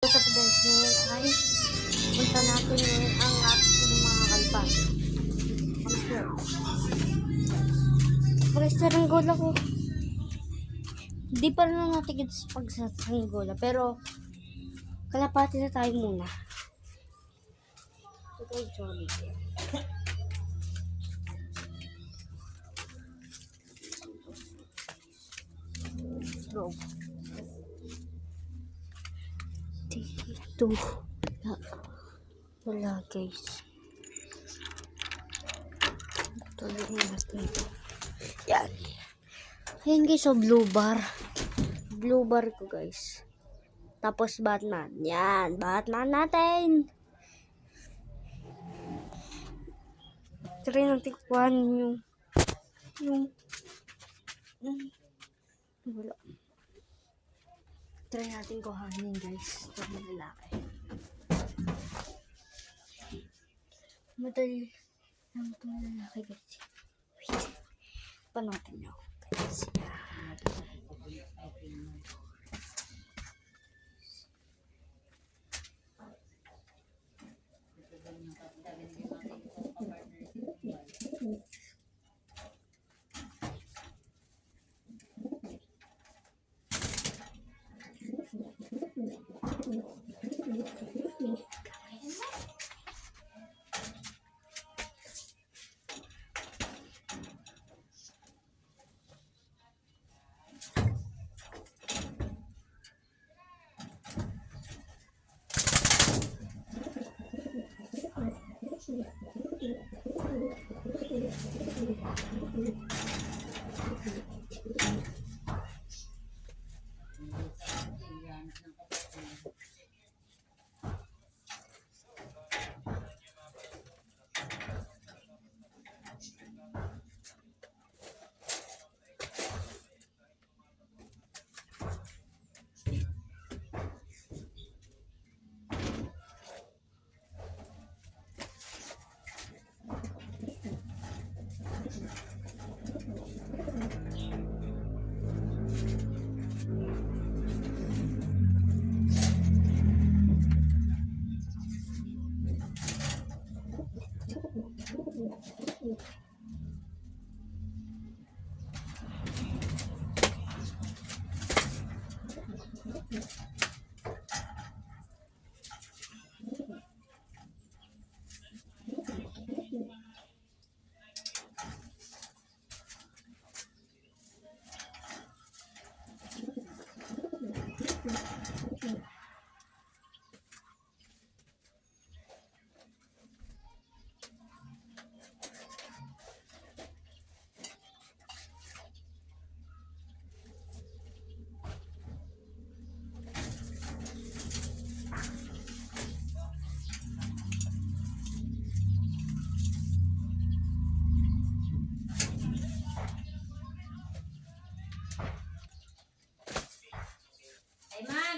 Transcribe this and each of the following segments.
Sa guys, ngayon ay punta natin ngayon ang ating mga kalpas. Presta ng gola ko. Hindi pa rin natin pag sa gola, pero kalapati na tayo muna. Okay, sorry. Go. Dito. Wala guys. Tuloy natin ito. Yan. Ayan guys, so blue bar. Blue bar ko guys. Tapos Batman. Yan, Batman natin. Try natin kuhanin yung wala. Try natin kuhanin guys. Ito ang lalaki. Madali lang itong lalaki guys. Wait. Panotin nyo guys.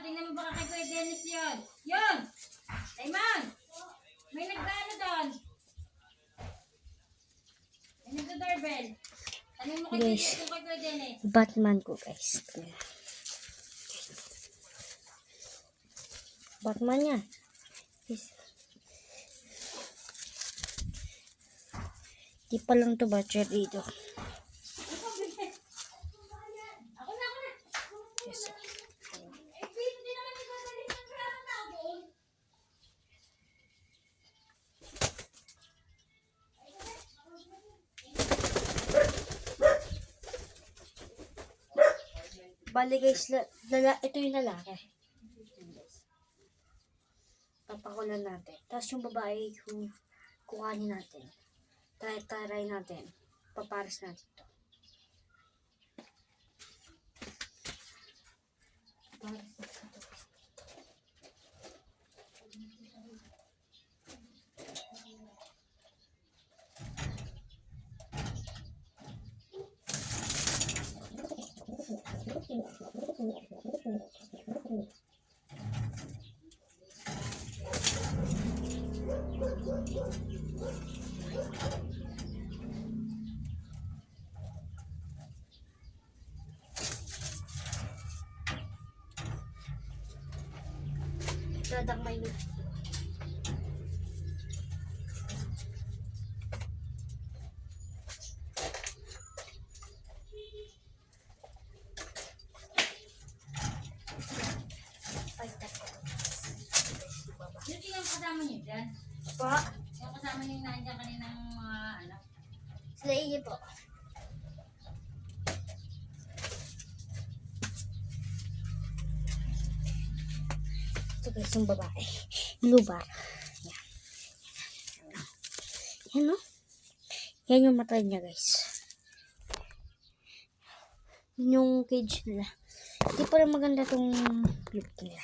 Tingnan mo baka kay Kuya Dennis yun. Yun! Ayman! May nagdano doon. May nagda-doorbell. Tanong mo kay Kuya Dennis. Batman ko guys. Batman yan. Di pa lang to batcher dito. Bali guys, ito yung lalaki. Papakulan natin. Tapos yung babae, yung kuhanin natin. Try natin. Papares natin ito. Papares natin ito. Dadakmay mo. Sino yung kasama niyo dyan? Po. Yung kasama niyo nandiyan kaninang mga anak? Sila iyo po. Ito guys, yung babae. Blue bar. Yan. Yan o. Yan yung mata niya guys. Yun yung cage nila. Hindi pa rin maganda tong look nila.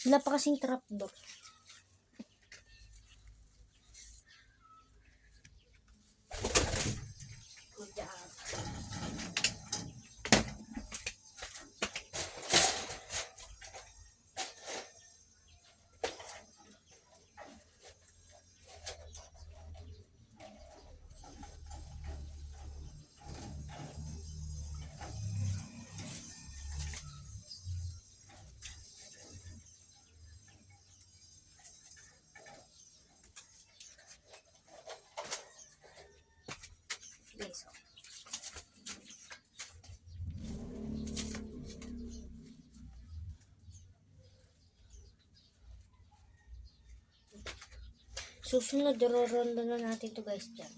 Wala pa kasing trapdoor. Good job. Yes. Susunod, roronda na natin to guys dyan.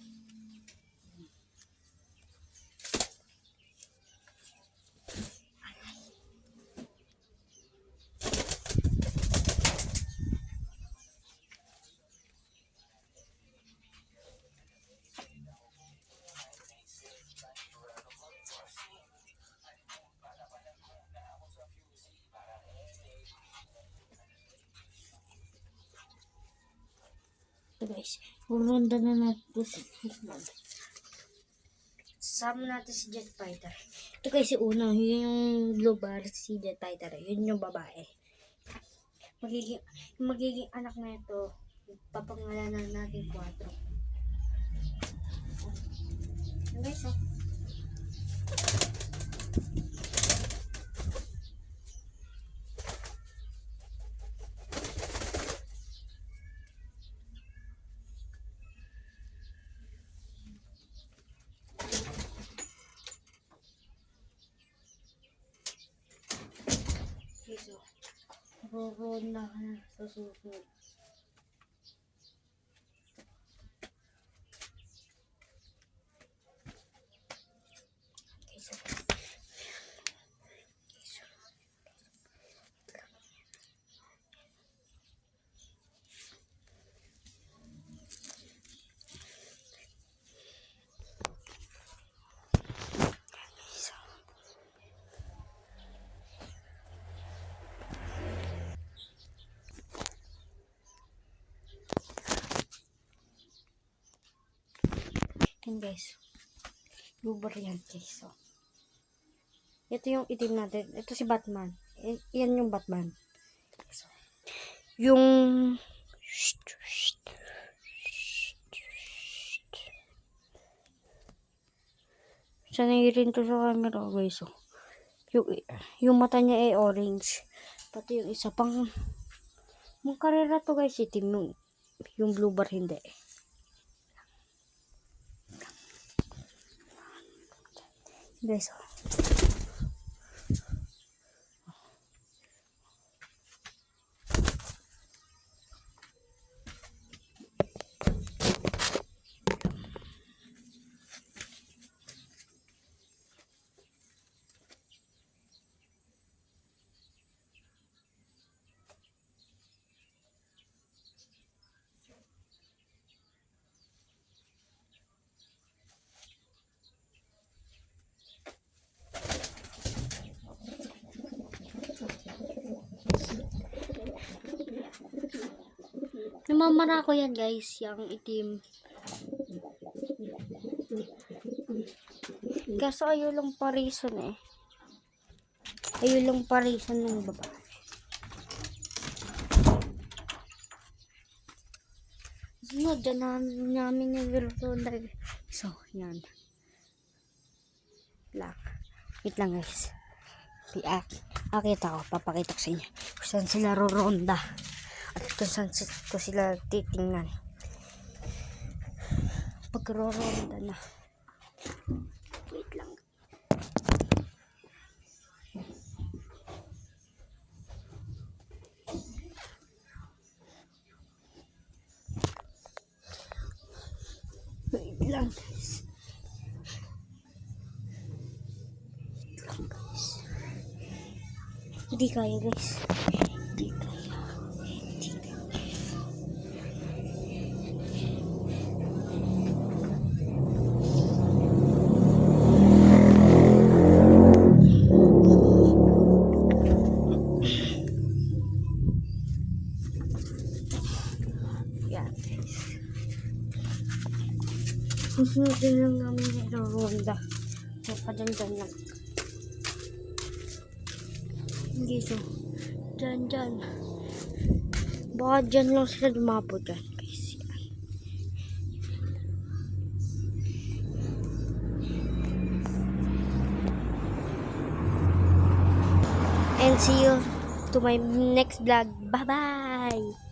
So guys, roronda na natin to susunod. Sama natin si Jet Fighter. Ito guys, yung una, yun yung blue bar, si Jet Fighter. Yun yung babae. Magiging anak na ito, papangalanan natin 4. Yan guys, oh. Okay, so, roronda ka na sa susunod. Okay, so, yan guys. Lubar yan guys. So, ito yung itim natin. Ito si Batman. Yan yung Batman. So, yung sanay rin to sa camera guys. So, yung mata niya ay orange. Pati yung isa pang karera to guys. Itim yung blue bar hindi. Guys, oh. Namamara ko yan guys, yung itim. Kaso ayaw lang parison eh. Ayaw lang parison ng babae. So, dyan namin yung roronda. So, yan. Wait lang guys. Akita ko, papakita ko sa inyo. Kung saan sila roronda. Kung saan ko sila titingnan. Pagro-ronda na. Wait lang. Wait lang guys. Wait lang guys. Hindi kaya guys. Hindi kaya. Hindi kaya. Yan guys. Susunod din lang namin yung ronda. So, padyan-dyan lang. Hindi so. Dyan. Baka dyan lang sila dumapo dyan guys. Yan. And see you to my next vlog. Bye-bye!